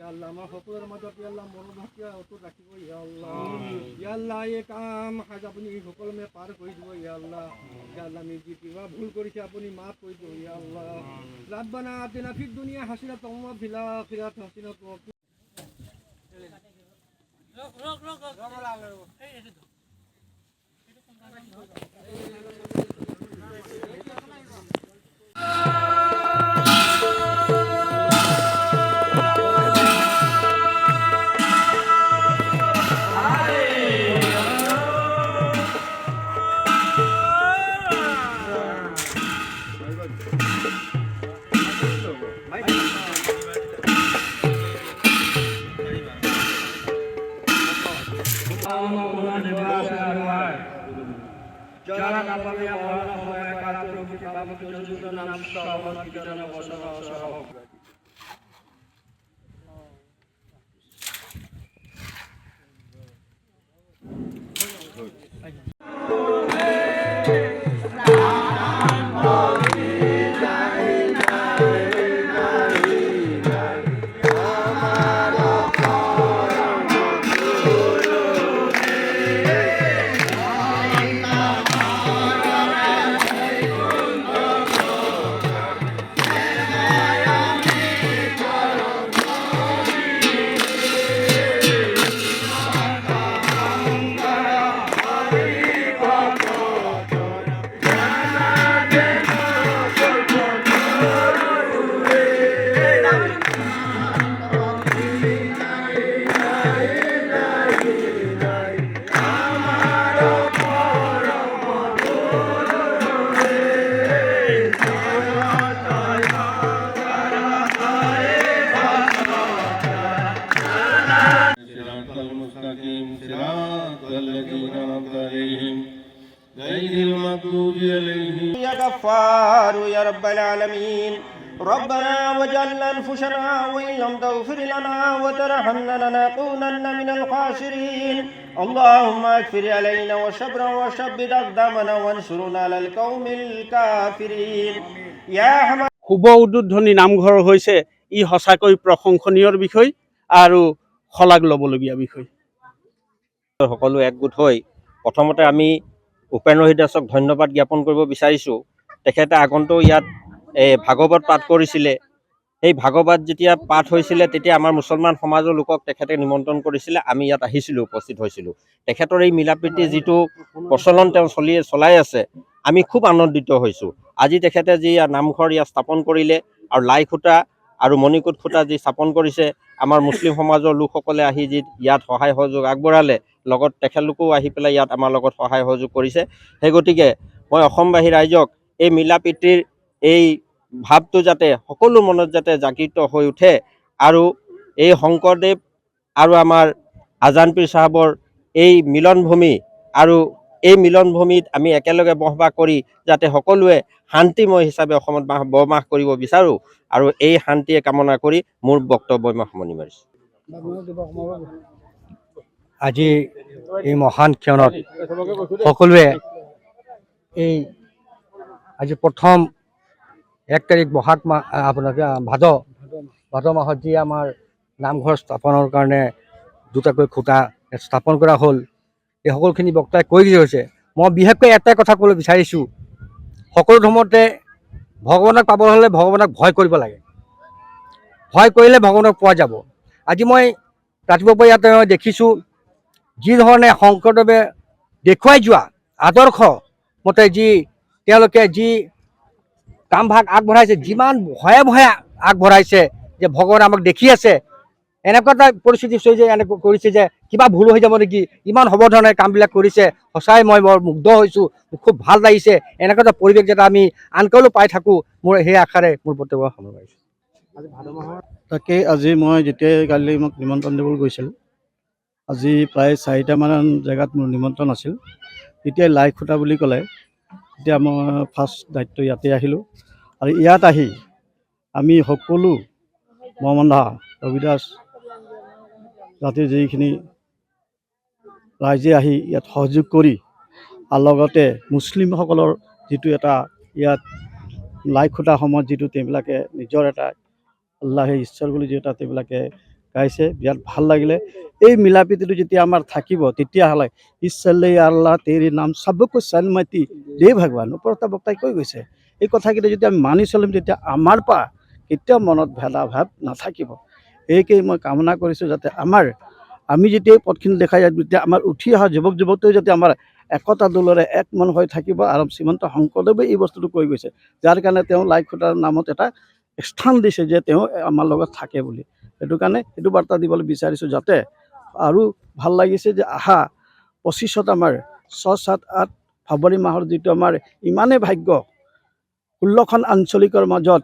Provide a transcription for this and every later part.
আল্লাহ আমাৰ সকলোৰে মাজত আল্লাহ মনোভাৱ অটুট ৰাখিব আল্লাহ এই কাম সাজ আপুনি সকলোৱে পাৰ কৰি দিব আল্লাহ আমি যি কিবা ভুল কৰিছে আপুনি মাফ কৰি দিব আল্লাহ ৰাব্বানা আতিনা ফিদ দুনিয়া হাসিনাতাও ওয়া feel আখিরাতি হাসিনাতাও Jalan apa yang orang mereka lakukan kita betul-betul dalam sahabat kita dalam masalah-masalah. يا غفار يا رب العالمين ربنا وجعلنا أنفسنا وإن لم تغفر لنا وترحمنا لنكونن من الخاسرين اللهم اغفر علينا وصبرا وثبت أقدامنا وانصرنا على القوم الكافرين يا حمد শুভ উদ্বোধনী নামঘৰ হৈছে ই সঁচাকৈ প্ৰশংসনীয় বিষয় আৰু শলাগ ল'বলগীয়া বিষয়। সকলো একগোট হৈ প্ৰথমতে আমি উপেন্দ্ৰ হৰিদাসক ধন্যবাদ জ্ঞাপন কৰিব বিচাৰিছোঁ। তেখেতে আগন্তুক ইয়াত ভাগৱত পাঠ কৰিছিলে। সেই ভাগৱত যেতিয়া পাঠ হৈছিলে তেতিয়া আমাৰ মুছলমান সমাজৰ লোকক তেখেতে নিমন্ত্ৰণ কৰিছিলে। আমি ইয়াত আহিছিলোঁ, উপস্থিত হৈছিলোঁ। তেখেতৰ এই মিলাপ্ৰীতি যিটো প্ৰচলন তেওঁ চলাই আছে, আমি খুব আনন্দিত হৈছোঁ। আজি তেখেতে যি নামঘৰ ইয়াত স্থাপন কৰিলে আৰু লাই খুঁটা আৰু মণিকূট খুঁটা যি স্থাপন কৰিছে, আমাৰ মুছলিম সমাজৰ লোকসকলে আহি যি ইয়াত সহায় সহযোগ আগবঢ়ালে, লগত তেখেতলোকেও আহি পেলাই ইয়াত আমাৰ লগত সহায় সহযোগ কৰিছে। সেই গতিকে মই অসমবাসী ৰাইজক এই মিলাপ্ৰীতিৰ এই ভাৱটো যাতে সকলো মনত যাতে জাগৃত হৈ উঠে আৰু এই শংকৰদেৱ আৰু আমাৰ আজান পীৰ চাহাবৰ এই মিলনভূমি আৰু এই মিলনভূমিত আমি একেলগে বসবাস কৰি যাতে সকলোৱে শান্তিময় হিচাপে অসমত বসবাস কৰিব বিচাৰোঁ আৰু এই শান্তিয়ে কামনা কৰি মোৰ বক্তব্য মই সামৰণি মাৰিছোঁ। আজি এই মহান ক্ষণত সকলোৱে এই আজি প্ৰথম 1 তাৰিখ বহাগ মাহ আপোনাৰ ভাদ মাহত যি আমাৰ নামঘৰ স্থাপনৰ কাৰণে দুটাকৈ খুঁটা স্থাপন কৰা হ'ল, এই সকলোখিনি বক্তাই কৈ দিয়া হৈছে। মই বিশেষকৈ এটাই কথা ক'বলৈ বিচাৰিছোঁ, সকলো ধৰ্মতে ভগৱানক পাবলৈ হ'লে ভগৱানক ভয় কৰিব লাগে। ভয় কৰিলে ভগৱানক পোৱা যাব। আজি মই ৰাতিপুৱাৰ পৰা ইয়াতে দেখিছোঁ যি ধৰণে শংকৰদেৱে দেখুৱাই যোৱা আদৰ্শ মতে যি তেওঁলোকে যি কামভাগ আগবঢ়াইছে, যিমান ভয়ে ভয়ে আগবঢ়াইছে যে ভগৱানে আমাক দেখি আছে, এনেকুৱা এটা পৰিস্থিতি যে এনেকৈ কৰিছে যে কিবা ভুল হৈ যাব নেকি, ইমান সবধৰণে কামবিলাক কৰিছে। সঁচাই মই বৰ মুগ্ধ হৈছোঁ, খুব ভাল লাগিছে। এনেকুৱা এটা পৰিৱেশ যাতে আমি আনকালেও পাই থাকোঁ, মোৰ সেই আশাৰে মোৰ বক্তব্য সামৰণি মাৰিছোঁ। তাকে আজি মই যেতিয়াই কালি মোক নিমন্ত্ৰণ দিবলৈ গৈছিল, আজি প্ৰায় 4টামান জেগাত মোৰ নিমন্ত্ৰণ আছিল। তেতিয়াই লাই খুঁটা বুলি ক'লে, তেতিয়া মই ফাৰ্ষ্ট দায়িত্ব ইয়াতে আহিলোঁ। আৰু ইয়াত আহি আমি সকলো মমন্ধা ৰবিদাস জাতিৰ যিখিনি ৰাইজে আহি ইয়াত সহযোগ কৰি আৰু লগতে মুছলিমসকলৰ যিটো এটা ইয়াত লাই খুঁটা সময়ত যিটো তেওঁবিলাকে নিজৰ এটা আল্লাহে ঈশ্বৰ বুলি যিটো এটা তেওঁবিলাকে গাইছে, বিৰাট ভাল লাগিলে। এই মিলা প্ৰীতিটো যেতিয়া আমাৰ থাকিব তেতিয়াহ'লে ইছাল্লে আল্লাহ তেৰি নাম চবকো সন্মতি দে ভগৱান ওপৰতা বক্তাই কৈ গৈছে। এই কথাকেইটা যদি আমি মানি চলিম তেতিয়া আমাৰ পৰা কেতিয়াও মনত ভেদাভাৱ নাথাকিব। এইকেই মই কামনা কৰিছোঁ যাতে আমি যেতিয়া এই পথখিনি দেখাই যাম, তেতিয়া আমাৰ উঠি অহা যুৱক যুৱতীও যাতে আমাৰ একতা দোলেৰে এক মন হৈ থাকিব। আৰু শ্ৰীমন্ত শংকৰদেৱে এই বস্তুটো কৈ গৈছে, যাৰ কাৰণে তেওঁ লাই খুঁটাৰ নামত এটা স্থান দিছে যে তেওঁ আমাৰ লগত থাকে বুলি। সেইটো কাৰণে সেইটো বাৰ্তা দিবলৈ বিচাৰিছোঁ, যাতে আৰু ভাল লাগিছে যে 25ত আমাৰ 6, 7, 8 ফেব্ৰুৱাৰী মাহৰ যিটো আমাৰ ইমানেই ভাগ্য 16খন আঞ্চলিকৰ মাজত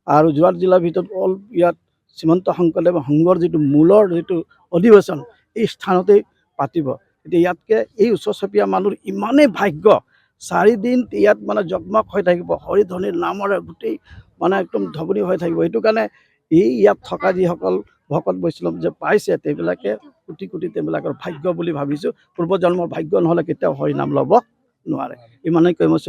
আৰু যোৰহাট জিলাৰ ভিতৰত ইয়াত শ্ৰীমন্ত শংকৰদেৱ সংঘৰ যিটো মূলৰ যিটো অধিৱেশন এই স্থানতেই পাতিব। এতিয়া ইয়াতকৈ এই ওচৰ চুবুৰীয়া মানুহৰ ইমানেই ভাগ্য, 4 দিন ইয়াত মানে জগমগ হৈ থাকিব, হৰিধ্বনিৰ নামৰে গোটেই মানে একদম ধ্বনি হৈ থাকিব। সেইটো কাৰণে ইয়াত থকা যিসকল ভকত বৈষ্ণৱ যে পাইছে তেওঁবিলাকে কোটি কোটি তেওঁবিলাকৰ ভাগ্য বুলি ভাবিছোঁ। পূৰ্বজন্মৰ ভাগ্য নহ'লে কেতিয়াও হৰি নাম ল'ব নোৱাৰে। ইমানেই কৈ মই